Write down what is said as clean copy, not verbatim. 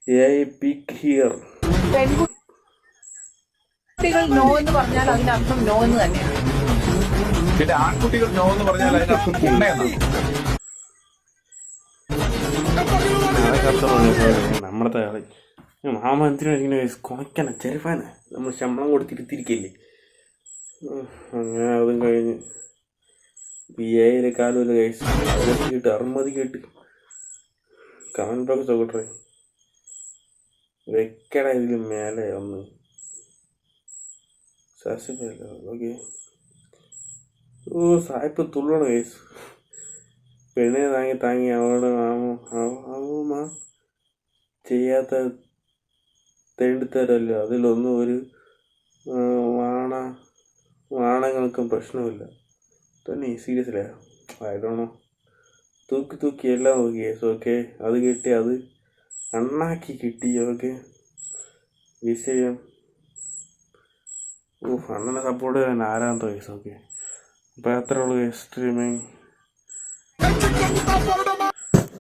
pick here. പെൺകുട്ടികൾ no എന്ന് പറഞ്ഞാൽ അതിനർത്ഥം നോ എന്ന് തന്നെയാണ്. പിന്നെ ആൺകുട്ടികൾ നോ എന്ന് പറഞ്ഞാൽ അതിനർത്ഥം പുണ്യെന്നാണ്. നമ്മളത്തെ മാമത്തിനെ കുണയ്ക്കാന ചെറുപ്പാന നമ്മൾ ശമ്പളം കൊടുത്തിരുത്തിരിക്കല്ലേ. അങ്ങനെ അതും കഴിഞ്ഞ് കാലം കേട്ട് അറുമതി കേട്ട് കമന്റ് ബോക്സ് നോക്കട്ടെ വെക്കട ഇതിൽ മേലെ ഒന്ന് ഓക്കെ. ഓ സായിപ്പ് തുള്ളണം കേസ്. പെണ്ണെ താങ്ങി അവളുടെ മാമ ചെയ്യാത്ത തേണ്ടിത്തരല്ലോ. അതിലൊന്നും ഒരു വാണങ്ങൾക്കും പ്രശ്നമില്ല തന്നെ. സീരിയസ്ലി ആയിട്ടോണോ തൂക്കി എല്ലാം നോക്കി കേസ്. ഓക്കെ അത് കിട്ടി, അത് അണ്ണാക്കി കിട്ടി. ഓക്കെ വിഷയം അണ്ണനെ സപ്പോർട്ട് ചെയ്യാൻ ആരാന്തോ കേസ്. ഓക്കെ അപ്പോൾ എത്ര ഉള്ളു സ്ട്രീമിങ്.